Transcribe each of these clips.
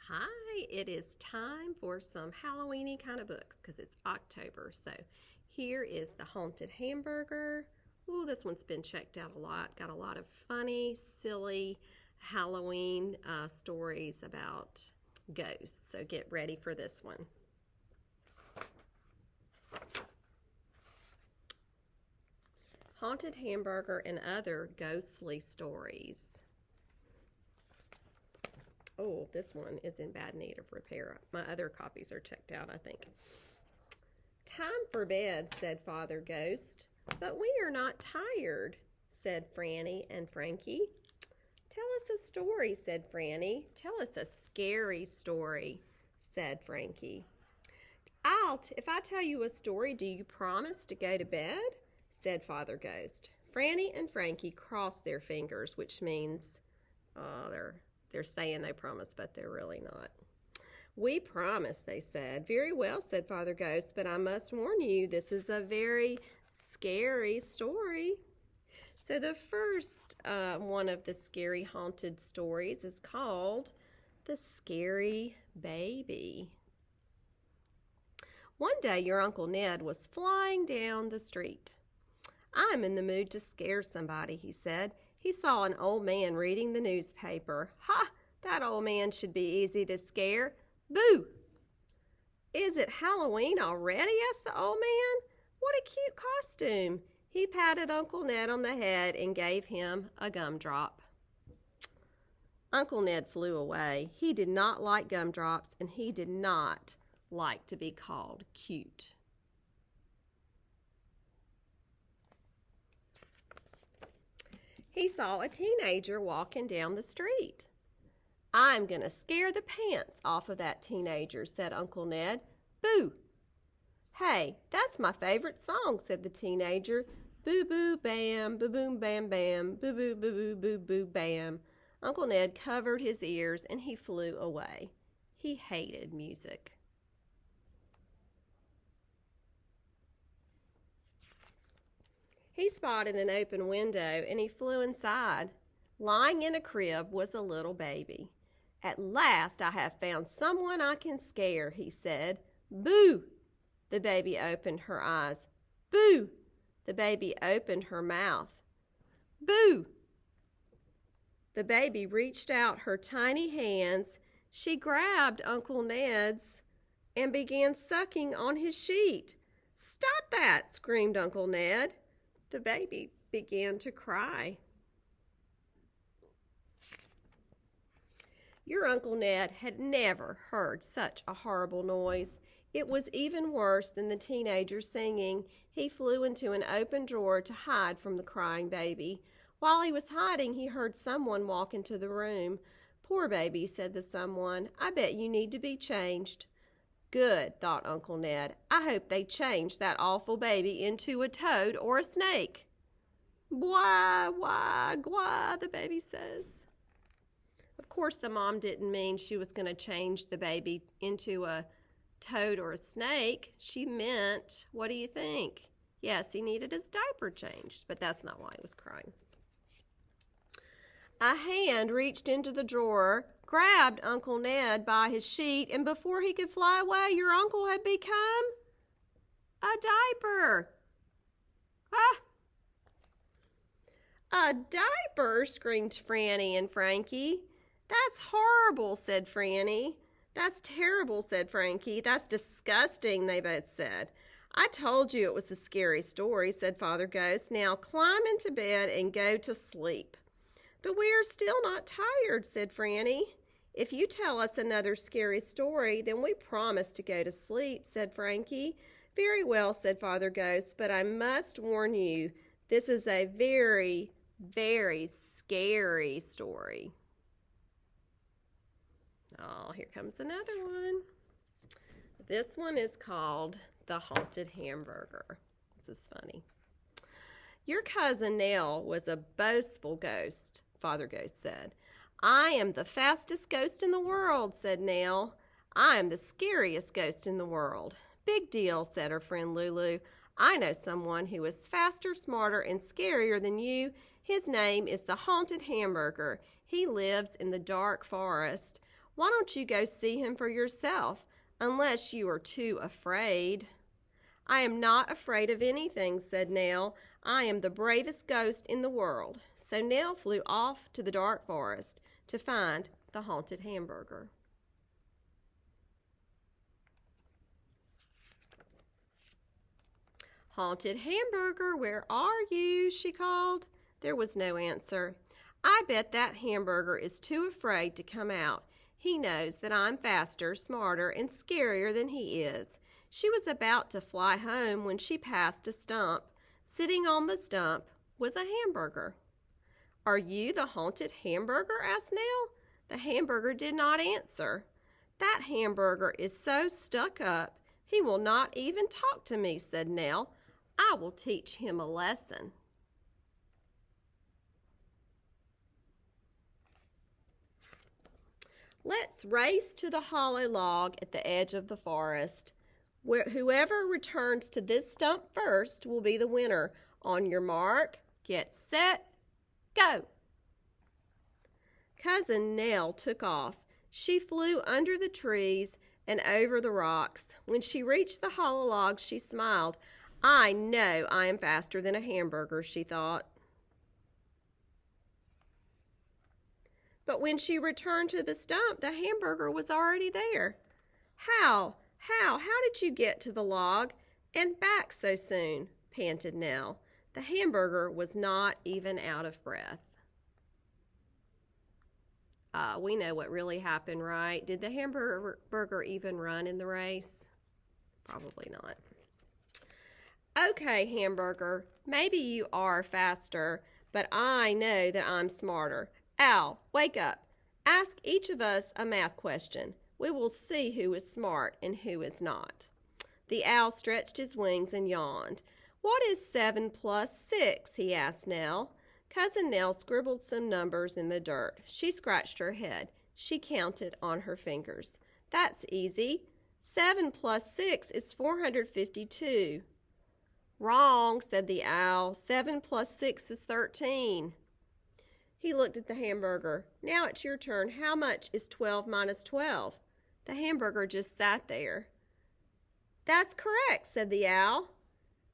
Hi, it is time for some Halloweeny kind of books because it's October. So here is the Haunted Hamburger. Ooh, this one's been checked out a lot. Got a lot of funny, silly Halloween stories about ghosts. So get ready for this one. Haunted Hamburger and Other Ghostly Stories. Oh, this one is in bad need of repair. My other copies are checked out, I think. Time for bed, said Father Ghost. But we are not tired, said Franny and Frankie. Tell us a story, said Franny. Tell us a scary story, said Frankie. If I tell you a story, do you promise to go to bed? Said Father Ghost. Franny and Frankie crossed their fingers, which means they're saying they promise, but they're really not. We promise, they said. Very well, said Father Ghost, but I must warn you, this is a very scary story. So the first one of the scary haunted stories is called The Scary Baby. One day, your Uncle Ned was flying down the street. I'm in the mood to scare somebody, he said. He saw an old man reading the newspaper. Ha! That old man should be easy to scare. Boo! Is it Halloween already? Asked the old man. What a cute costume. He patted Uncle Ned on the head and gave him a gumdrop. Uncle Ned flew away. He did not like gumdrops, and he did not like to be called cute. He saw a teenager walking down the street. I'm going to scare the pants off of that teenager, said Uncle Ned. Boo! Hey, that's my favorite song, said the teenager. Boo boo bam, boo boom bam bam, boo boo boo boo boo boo bam. Uncle Ned covered his ears and he flew away. He hated music. He spotted an open window and he flew inside. Lying in a crib was a little baby. At last I have found someone I can scare, he said. Boo! The baby opened her eyes. Boo! The baby opened her mouth. Boo! The baby reached out her tiny hands. She grabbed Uncle Ned's and began sucking on his sheet. Stop that! Screamed Uncle Ned. The baby began to cry. Your Uncle Ned had never heard such a horrible noise. It was even worse than the teenager singing. He flew into an open drawer to hide from the crying baby. While he was hiding, he heard someone walk into the room. Poor baby, said the someone. I bet you need to be changed. Good, thought Uncle Ned. I hope they change that awful baby into a toad or a snake. Why, gwah, the baby says. Of course, the mom didn't mean she was going to change the baby into a toad or a snake. She meant, what do you think? Yes, he needed his diaper changed, but that's not why he was crying. A hand reached into the drawer, grabbed Uncle Ned by his sheet, and before he could fly away, your uncle had become a diaper. Ah! A diaper, screamed Franny and Frankie. That's horrible, said Franny. That's terrible, said Frankie. That's disgusting, they both said. I told you it was a scary story, said Father Ghost. Now climb into bed and go to sleep. But we are still not tired, said Franny. If you tell us another scary story, then we promise to go to sleep, said Frankie. Very well, said Father Ghost, but I must warn you, this is a very, very scary story. Oh, here comes another one. This one is called The Haunted Hamburger. This is funny. Your cousin Nell was a boastful ghost, Father Ghost said. I am the fastest ghost in the world, said Nell. I am the scariest ghost in the world. Big deal, said her friend Lulu. I know someone who is faster, smarter, and scarier than you. His name is the Haunted Hamburger. He lives in the dark forest. Why don't you go see him for yourself, unless you are too afraid?" "I am not afraid of anything," said Nell. "I am the bravest ghost in the world." So Nell flew off to the dark forest to find the haunted hamburger. "Haunted Hamburger, where are you?" she called. There was no answer. "I bet that hamburger is too afraid to come out. He knows that I'm faster, smarter, and scarier than he is." She was about to fly home when she passed a stump. Sitting on the stump was a hamburger. "Are you the haunted hamburger?" asked Nell. The hamburger did not answer. "That hamburger is so stuck up, he will not even talk to me," said Nell. "I will teach him a lesson." Let's race to the hollow log at the edge of the forest. Whoever returns to this stump first will be the winner. On your mark, get set, go! Cousin Nell took off. She flew under the trees and over the rocks. When she reached the hollow log, she smiled. "I know I am faster than a hamburger," she thought. But when she returned to the stump, the hamburger was already there. How did you get to the log and back so soon?" panted Nell. The hamburger was not even out of breath. We know what really happened, right? Did the hamburger even run in the race? Probably not. "Okay, hamburger, maybe you are faster, but I know that I'm smarter. Owl, wake up. Ask each of us a math question. We will see who is smart and who is not." The owl stretched his wings and yawned. "What is 7 plus 6? He asked Nell. Cousin Nell scribbled some numbers in the dirt. She scratched her head. She counted on her fingers. "That's easy. 7 plus 6 is 452. "Wrong," said the owl. 7 plus 6 is 13. He looked at the hamburger. "Now it's your turn. How much is 12 minus 12? The hamburger just sat there. "That's correct," said the owl.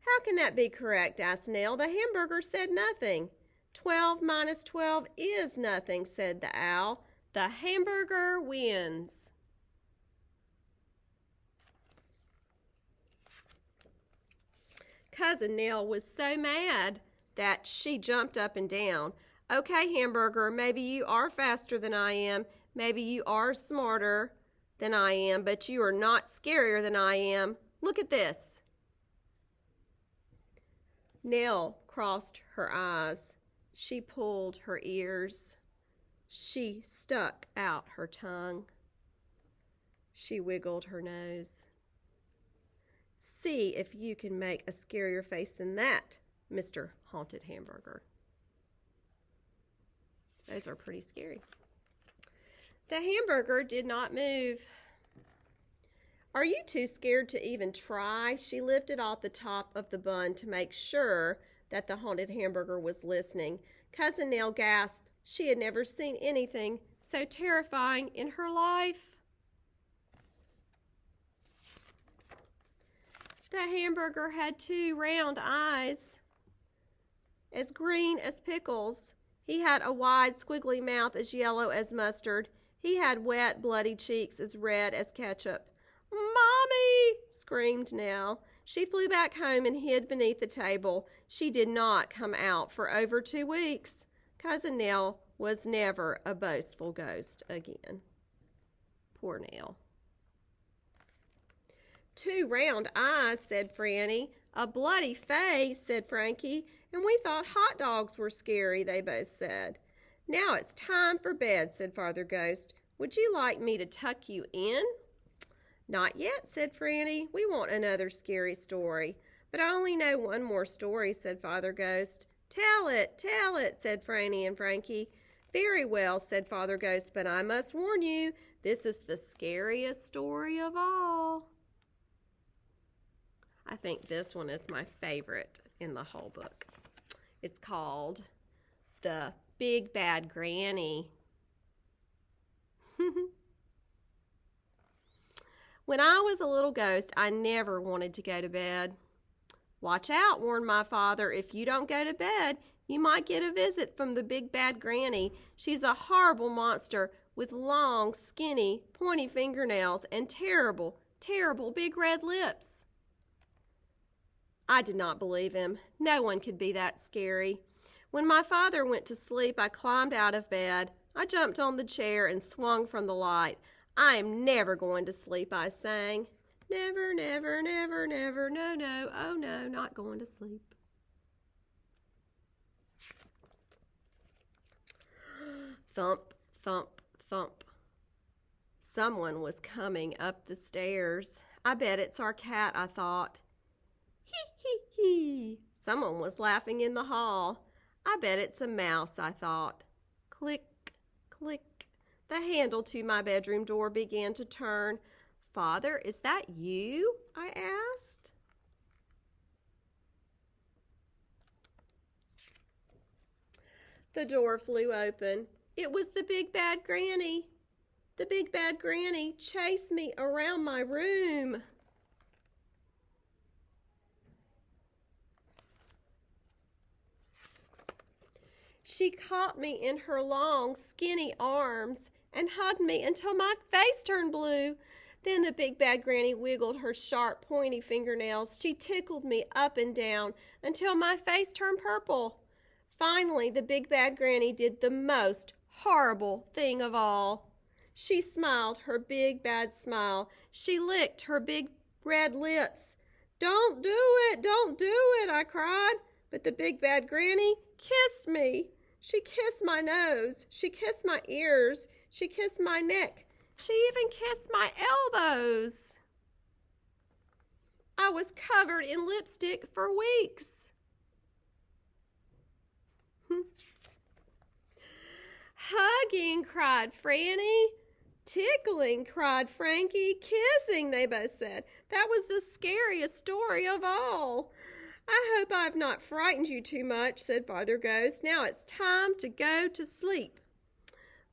"How can that be correct?" asked Nell. "The hamburger said nothing." 12 minus 12 is nothing," said the owl. "The hamburger wins." Cousin Nell was so mad that she jumped up and down. "Okay, hamburger, maybe you are faster than I am. Maybe you are smarter than I am, but you are not scarier than I am. Look at this." Nell crossed her eyes. She pulled her ears. She stuck out her tongue. She wiggled her nose. "See if you can make a scarier face than that, Mr. Haunted Hamburger." Those are pretty scary. The hamburger did not move. "Are you too scared to even try?" She lifted off the top of the bun to make sure that the haunted hamburger was listening. Cousin Nell gasped. She had never seen anything so terrifying in her life. The hamburger had 2 round eyes, as green as pickles. He had a wide, squiggly mouth as yellow as mustard. He had wet, bloody cheeks as red as ketchup. "Mommy!" screamed Nell. She flew back home and hid beneath the table. She did not come out for over 2 weeks. Cousin Nell was never a boastful ghost again. Poor Nell. "2 round eyes," said Franny. "A bloody face," said Frankie. "And we thought hot dogs were scary," they both said. "Now it's time for bed," said Father Ghost. "Would you like me to tuck you in?" "Not yet," said Franny. "We want another scary story." "But I only know one more story," said Father Ghost. Tell it, said Franny and Frankie. "Very well," said Father Ghost, "but I must warn you, this is the scariest story of all." I think this one is my favorite in the whole book. It's called The Big Bad Granny. When I was a little ghost, I never wanted to go to bed. Watch out, warned my father. If you don't go to bed, you might get a visit from the big bad granny. She's a horrible monster with long, skinny, pointy fingernails and terrible, terrible big red lips. I did not believe him. No one could be that scary. When my father went to sleep, I climbed out of bed. I jumped on the chair and swung from the light. I am never going to sleep, I sang. Never, never, never, never, no, no, oh no, not going to sleep. Thump, thump, thump. Someone was coming up the stairs. I bet it's our cat, I thought. Hee, hee, hee. Someone was laughing in the hall. I bet it's a mouse, I thought. Click, click. The handle to my bedroom door began to turn. Father, is that you? I asked. The door flew open. It was the big bad granny. The big bad granny chased me around my room. She caught me in her long, skinny arms and hugged me until my face turned blue. Then the big bad granny wiggled her sharp, pointy fingernails. She tickled me up and down until my face turned purple. Finally, the big bad granny did the most horrible thing of all. She smiled her big bad smile. She licked her big red lips. Don't do it, don't do it, I cried. But the big bad granny kissed me. She kissed my nose. She kissed my ears. She kissed my neck. She even kissed my elbows. I was covered in lipstick for weeks. Hugging, cried Franny. Tickling, cried Frankie. Kissing, they both said. That was the scariest story of all. I hope I have not frightened you too much, said Father Ghost. Now it's time to go to sleep.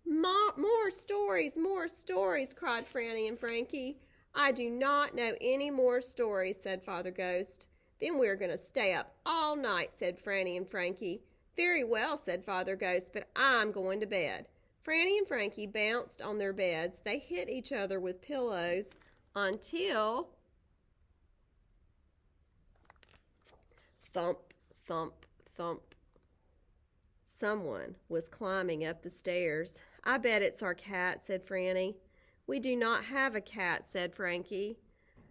More stories, cried Franny and Frankie. I do not know any more stories, said Father Ghost. Then we're going to stay up all night, said Franny and Frankie. Very well, said Father Ghost, but I'm going to bed. Franny and Frankie bounced on their beds. They hit each other with pillows until... Thump, thump, thump. Someone was climbing up the stairs. I bet it's our cat, said Franny. We do not have a cat, said Frankie.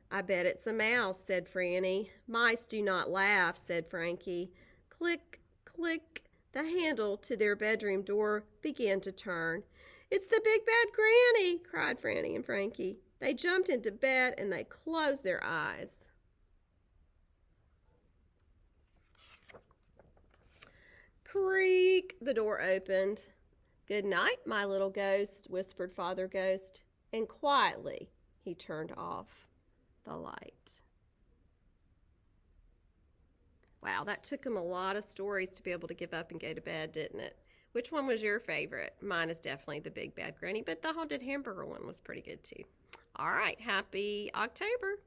I bet it's a mouse, said Franny. Mice do not laugh, said Frankie. Click, click. The handle to their bedroom door began to turn. It's the big bad granny, cried Franny and Frankie. They jumped into bed and they closed their eyes. Creak, the door opened. Good night, my little ghost, whispered Father Ghost, and quietly he turned off the light. Wow, that took him a lot of stories to be able to give up and go to bed, didn't it? Which one was your favorite? Mine is definitely the Big Bad Granny, but the Haunted Hamburger one was pretty good too. All right, happy October.